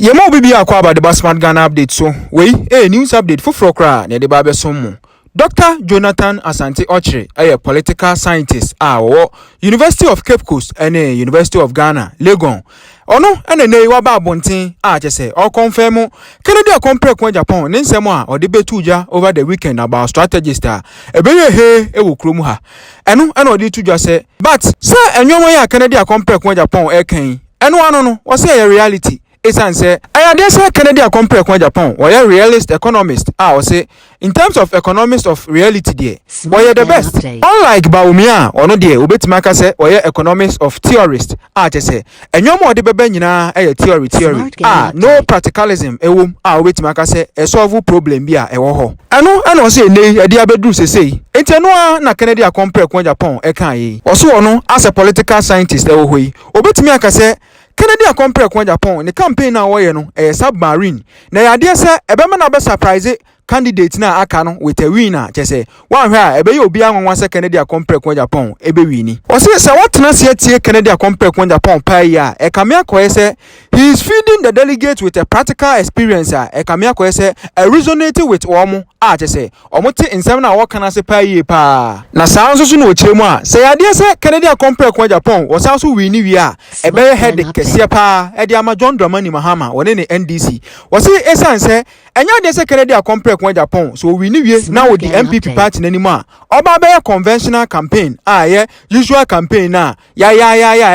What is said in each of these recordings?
Yemo bibi akwa about the Basmart Ghana update so we news update for frokra ne de babe somu. Dr. Jonathan Asante Ochre, a political scientist University of Cape Coast and University of Ghana, Legon. Ono ene ne waba bontin jese or confirm Canada compare kwa Japan ninsemo or debate tuja over the weekend about strategies there. Ebeye he ewu krum ha. Eno odi tuja say but sir enyomo ya Canada compare kwa Japan eken. Eno ano no was a reality. Esan say I dey say Canada compare kwa Japan or a realist economist say in terms of economist of reality there we the best unlike bawumia or no there obetima ka say we economist of theorist just say enyomo de bebe nyina theory no practicalism ewom obetima ka say e solve problem bi ewo ho eno say ne ade abedru sesei enti eno na Canada compare kwa Japan kan yi oso ono as a political scientist ewo hoyi obetima ka say Canada compare kwa Japan the campaign na woye no submarine na yade say ebema na be surprise candidate na aka no with a winner say one hwa ebe ye obi anwanwa say Canada compare kwa Japan ebe wini o say what na se tie Canada compare kwa Japan pa ya e kamia ko say he is feeding the delegates with a practical experience e kamia ko say resonate with omo say omo te nsem na wo kana se pa ye pa na saa nso so na o chiremu say yade say Canada compare kwa Japan o sa so wini wi ebe ye head kese pa e de ama John Dramani Mahama woni ne NDC o say esan say enya de say Canada compare kwa Japan so we ni wie na wo the MPP party nanima oba be conventional campaign usual campaign na ya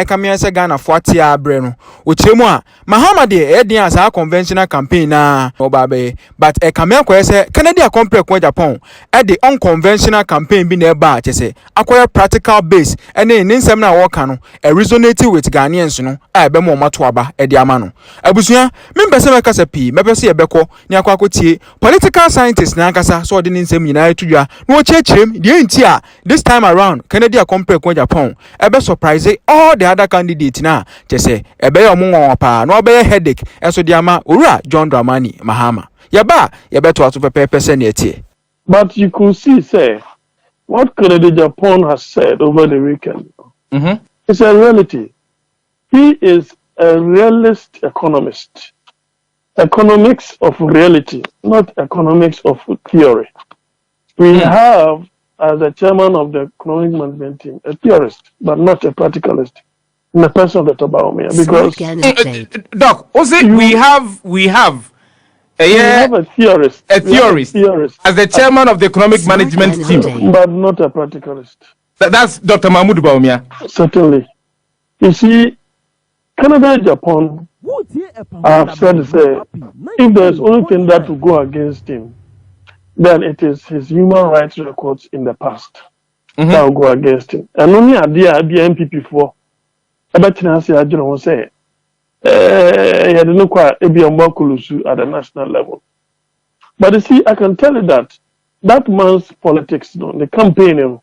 e kamia say Ghana 40 abre no o chiremu Mahama de e den as conventional campaign na oba be but e kamia ko say Canada compare kwa Japan e the unconventional campaign bi na e ba say akoya practical base ene nsem na wo ka no e resonate with Ghanaians no be mo mato aba e de ama no abusua membese be kasa pi mebese ye beko ni akwakotie political scientist na nkasa so de nsem nyina etudwa no chechirem de enti this time around Canada compare kwa Japan e be surprise all the other candidates na say e be yo mo pa no be headache eso de ama owura John Dramani Mahama yaba ye beto ato pepe na etie. But you could see say what Canada Japan has said over the weekend. It's a reality. He is a realist economist. Economics of reality, not economics of theory. We have, as the chairman of the economic management team, a theorist, but not a practicalist, in the person of the bawumia. Because Doc, we have a theorist. A theorist as the chairman of the economic management team, but not a practicalist. That's Dr. Mahmoud Bawumia. Certainly. You see, Canada and Japan have said, if there's only thing that will go against him, then it is his human rights records in the past that will go against him. And only idea be MPP for about Nancy Adom say, he had no quite at the national level. But you see, I can tell you that man's politics, the campaigning,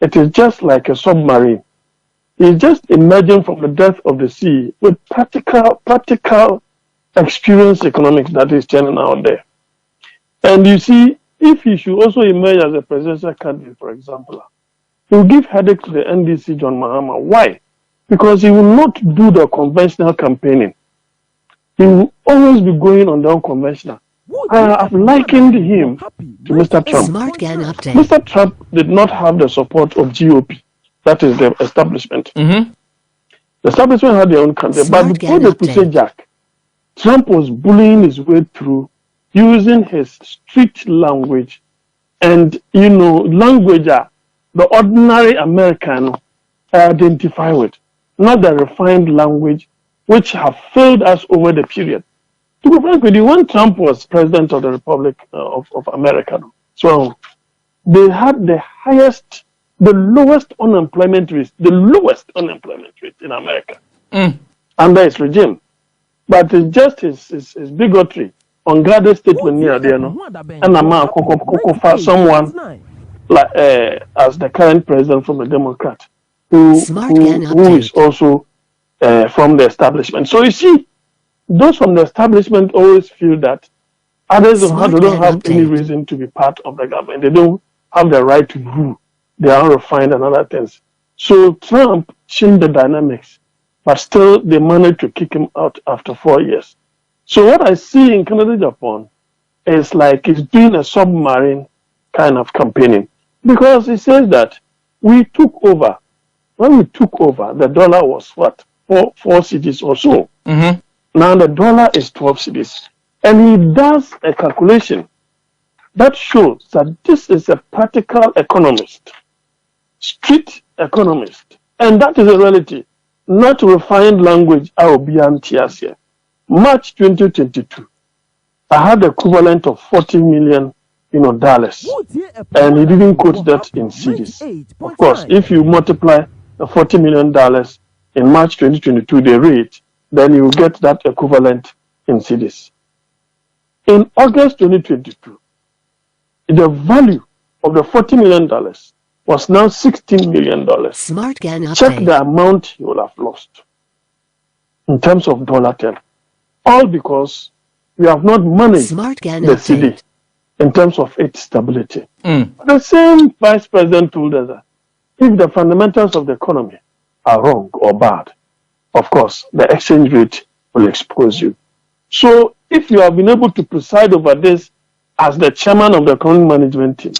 it is just like a submarine. He's just emerging from the depth of the sea with practical experience economics that is turning out there. And you see, if he should also emerge as a presidential candidate, for example, he will give headache to the NDC John Mahama. Why? Because he will not do the conventional campaigning. He will always be going on the unconventional. I have likened him to Mr. Trump. Mr. Trump did not have the support of GOP. That is the establishment. The establishment had their own candidate. But before they could say Jack, Trump was bullying his way through using his street language and, language the ordinary American identify with, not the refined language which have failed us over the period. To be frank with you, when Trump was president of the Republic of America, so they had the lowest unemployment rate in America under his regime. But it's just his bigotry, unguarded statement near there, and a man for someone like as the current president from the Democrat, who is also from the establishment. So you see, those from the establishment always feel that others don't have any reason to be part of the government. They don't have the right to rule. They are unrefined and other things. So Trump changed the dynamics, but still they managed to kick him out after 4 years. So what I see in Canada, Japan is like it's doing a submarine kind of campaigning, because it says that we took over. When we took over, the dollar was what? 4 cedis or so. Mm-hmm. Now the dollar is 12 cedis. And he does a calculation that shows that this is a practical economist, street economist. And that is a reality, not refined language. March 2022, I had the equivalent of $40 million, dollars. And he didn't quote that in cedis. Of course, if you multiply the $40 million in March 2022, the rate, then you get that equivalent in cedis. In August 2022, the value of the $40 million was now $16 million. Smart Ghana Check the amount you will have lost in terms of dollar term. All because we have not managed the cedi in terms of its stability. The same vice president told us that if the fundamentals of the economy are wrong or bad, of course, the exchange rate will expose you. So if you have been able to preside over this as the chairman of the economic management team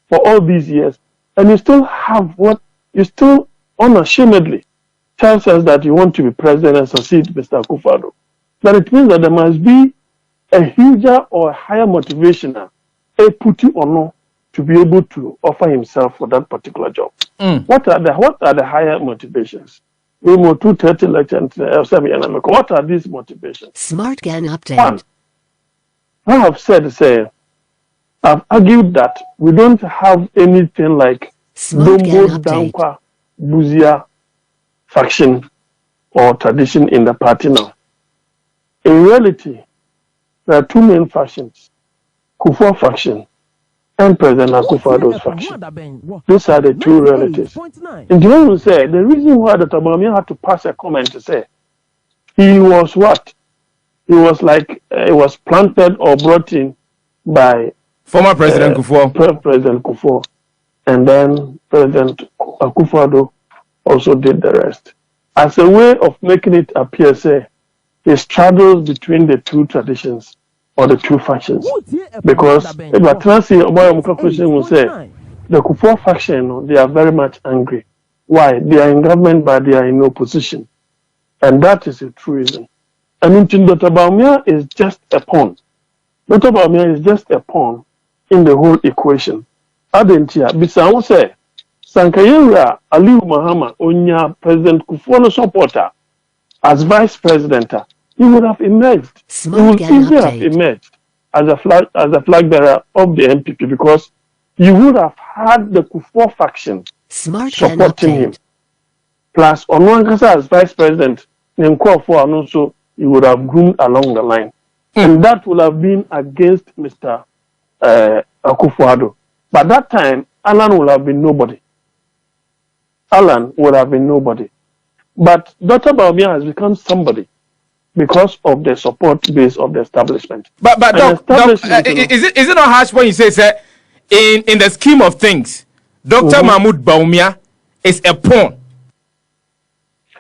for all these years, and you still have what you still unashamedly tells us that you want to be president and succeed Mr. Akufo-Addo, then it means that there must be a huger or a higher motivation, a putu or no, to be able to offer himself for that particular job. What are the higher motivations? We more 230 lecture. What are these motivations? Smart Ghana update. One, I have said, I've argued that we don't have anything like Dombo, Dankwa, Buzia faction or tradition in the party now. In reality, there are two main factions, Kufuor faction and President Akufo-Addo's faction. These are the two realities. And the one who say the reason why the bawumia had to pass a comment to say he was what? He was like he was planted or brought in by former President Kufuor. President Kufuor, and then President Akufo-Addo also did the rest. As a way of making it appear, say, he straddles between the two traditions or the two factions. Because if I translate Obinim question will say, the Kufuor faction, they are very much angry. Why? They are in government, but they are in opposition. And that is a true reason. I mean, Dr. Bawumia is just a pawn. Dr. Bawumia is just a pawn in the whole equation. Adentia, Bisawo say, Sankayera Aliu Mahama, Onya President Kufuor supporter, as vice president, he would have emerged. He would easily have emerged as a flag bearer of the NPP, because you would have had the Kufuor faction supporting him. Plus, Onwankasa as vice president, Nkofu and also he would have groomed along the line. And that would have been against Mr. Akufo-Addo. By that time, Alan would have been nobody. Alan would have been nobody. But Dr. Bawumia has become somebody because of the support base of the establishment. But Doc, is it not harsh when you say, sir, in the scheme of things, Dr. Mahmoud Bawumia is a pawn?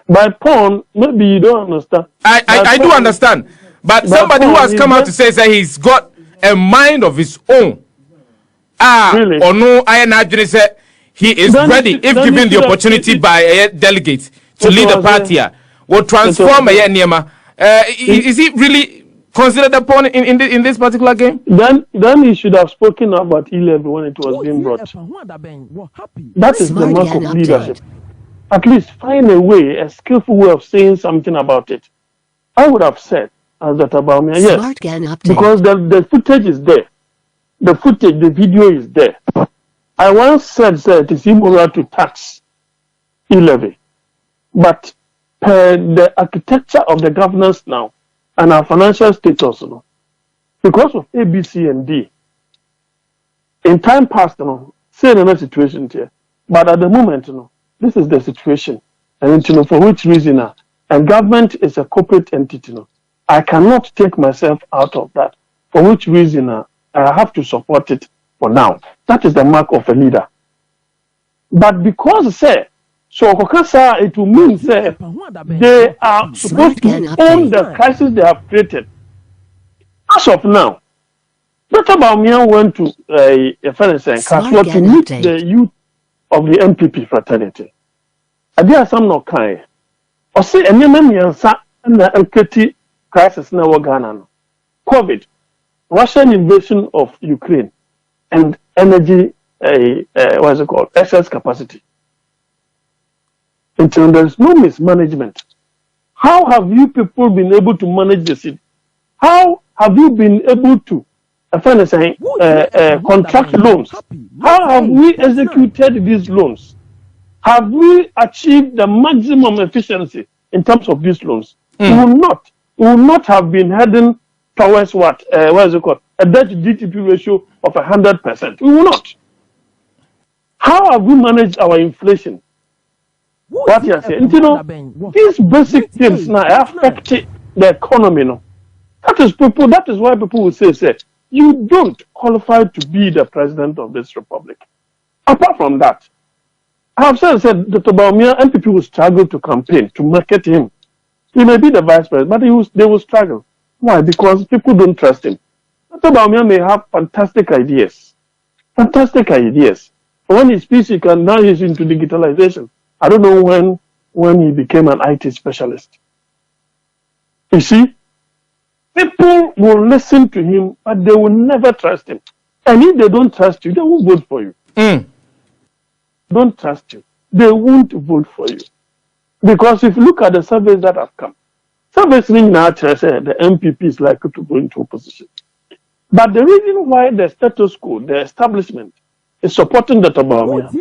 By pawn, maybe you don't understand. I do understand. But somebody who has come out to say that he's got a mind of his own. Really? Or no, I imagine say he is ready, if given the opportunity by a delegate to lead the party, will transform a Nyema. Is he really considered a pawn in this particular game? Then he should have spoken about E-level when it was being brought. That is the mark of leadership. At least find a way, a skillful way of saying something about it. I would have said, as Dr. Bawumia, yes, because the footage is there. The footage, the video is there. I once said it is immoral to tax E-levy. But the architecture of the governance now and our financial status, because of A, B, C, and D, in time past, say another situation here. But at the moment, this is the situation. And for which reason, and government is a corporate entity, I cannot take myself out of that. For which reason, I have to support it for now. That is the mark of a leader. But because, so it will mean, they are supposed to own the crisis they have created. As of now, Dr. Bawumia went to a friend and Kaswa to meet the youth of the MPP fraternity. Adia Sam no kai. Or say any man yansa and the LKT crisis now Ghana. COVID, Russian invasion of Ukraine, and energy what is it called? Excess capacity. Until there's no mismanagement. How have you people been able to manage the city? How have you been able to contract loans? How have we executed these loans? Have we achieved the maximum efficiency in terms of these loans? We will not. We will not have been heading towards what is it called? A debt to GDP ratio of 100%. We will not. How have we managed our inflation? What you are saying, you know, these basic things now affect the economy. No? That is why people will say, you don't qualify to be the president of this republic. Apart from that, I have said Dr. Bawumia and people will struggle to campaign, to market him. He may be the vice president, but they will struggle. Why? Because people don't trust him. Dr. Bawumia may have fantastic ideas. Fantastic ideas. When he speaks, now he's into digitalization. I don't know when he became an IT specialist. You see, people will listen to him, but they will never trust him. And if they don't trust you, they won't vote for you. Don't trust you. They won't vote for you. Because if you look at the surveys that have come, surveys now say the MPP is likely to go into opposition. But the reason why the status quo, the establishment, is supporting Dr. Bawumia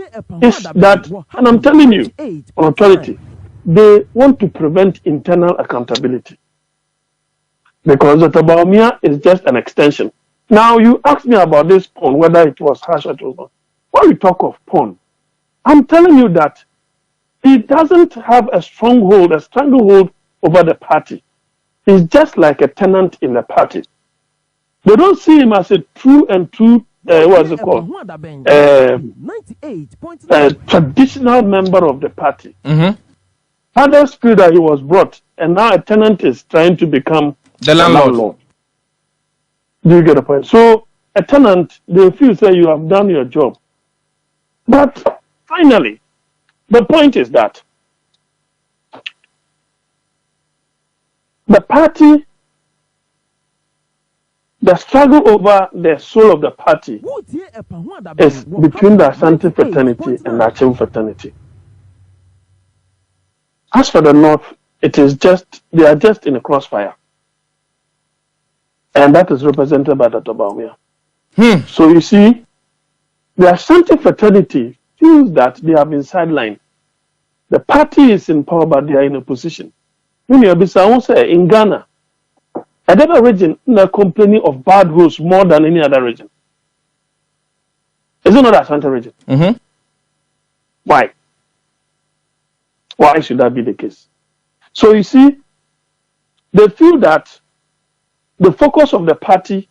is that, and I'm telling you, on authority, they want to prevent internal accountability. Because Dr. Bawumia is just an extension. Now, you asked me about this pawn, whether it was harsh or it was not. When we talk of pawn, I'm telling you that he doesn't have a stranglehold over the party. He's just like a tenant in the party. They don't see him as a true what is it called? Traditional member of the party. Others feel that he was brought, and now a tenant is trying to become the landlord. Do you get the point? So a tenant, they feel say you have done your job. But finally, the point is that the party, the struggle over the soul of the party is between the Asante fraternity and the Agyapong fraternity. As for the North, they are just in a crossfire. And that is represented by Dr. Bawumia. So you see, the Asante fraternity feels that they have been sidelined. The party is in power, but they are in opposition. In Ghana, another region is complaining of bad roads more than any other region. Is it not Asante region? Why? Why should that be the case? So you see, they feel that the focus of the party,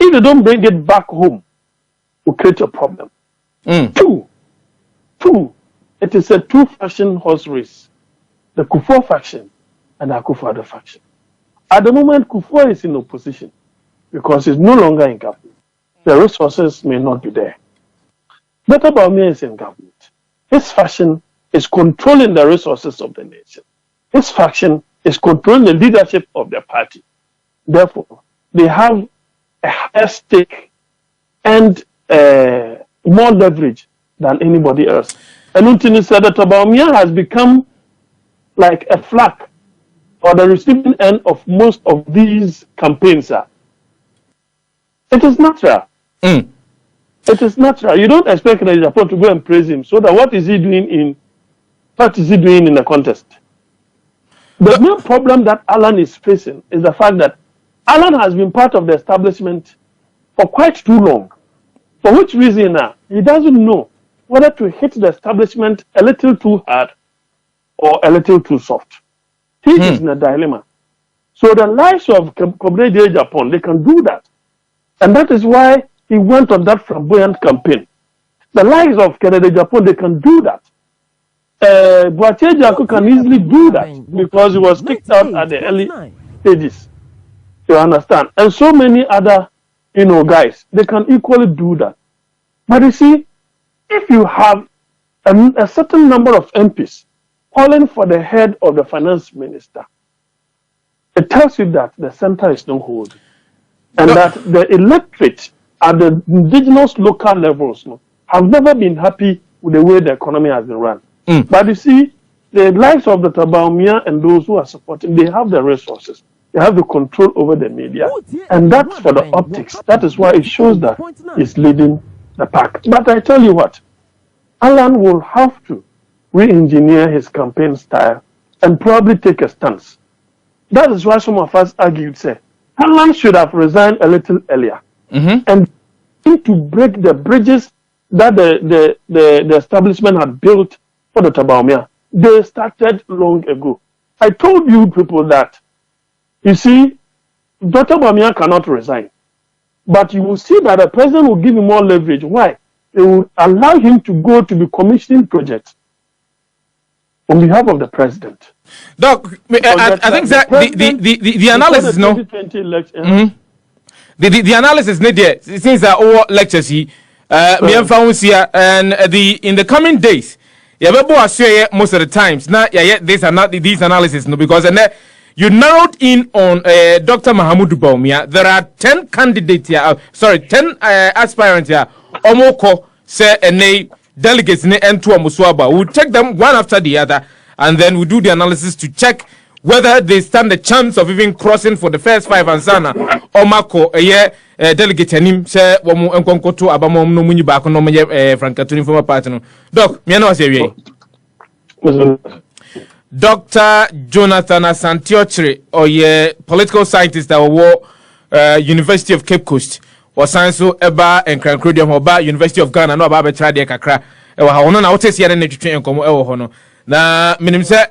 if they don't bring it back home, will create a problem. Two, it is a two-faction horse race. The Kufuor faction and the Akufo-Addo faction. At the moment, Kufuor is in opposition because he's no longer in government. The resources may not be there. Dr. Bawumia is in government. His faction is controlling the resources of the nation. His faction is controlling the leadership of the party. Therefore, they have a higher stake and more leverage than anybody else. And Untini said that Bawumia has become like a flag or the receiving end of most of these campaigns. It is natural. It is natural. You don't expect Agyapong to go and praise him. So that what is he doing in the contest? The main problem that Alan is facing is the fact that Alan has been part of the establishment for quite too long. For which reason now, he doesn't know whether to hit the establishment a little too hard or a little too soft. He is in a dilemma. So the likes of Comrade Agyapong, they can do that. And that is why he went on that flamboyant campaign. The likes of Kennedy Agyapong, they can do that. Boatie Jaku can easily do that because he was kicked out at the early stages. You understand? And so many other, guys, they can equally do that. But you see, if you have a certain number of MPs calling for the head of the finance minister, it tells you that the center is not holding. And that the electorate at the indigenous local levels have never been happy with the way the economy has been run. But you see, the likes of the bawumia and those who are supporting, they have the resources. They have the control over the media. And that's for the optics. That is why it shows that it's leading the pack. But I tell you what, Alan will have to re-engineer his campaign style and probably take a stance. That is why some of us argued, say, Alan should have resigned a little earlier. And to break the bridges that the establishment had built for the bawumia. They started long ago. I told you people that, you see, Dr. Bawumia cannot resign. But you will see that the president will give him more leverage. Why? They will allow him to go to be commissioning projects on behalf of the president. Doc, I think that the analysis, no? The analysis, since our lectures, and in the coming days, most of the times, now, these analysis, no, because you narrowed in on Dr. Mahamudu Bawumia. There are 10 candidates here, 10 aspirants here. Omoko say and delegates and to Muswaba. We'll take them one after the other, and then we do the analysis to check whether they stand a chance of even crossing for the first 5 and sana. Omako delegate him say womu enkonko to abamo no munyi ba ko no me frankatuni former partner. Doc, me no say Dr. Jonathan Asantiochre, or political scientist at University of Cape Coast, or science eba and Crancrodium or University of Ghana, no about try de kakra. Ewa hono na wote si ade na twetwe enkomo ewo hono. Na minim se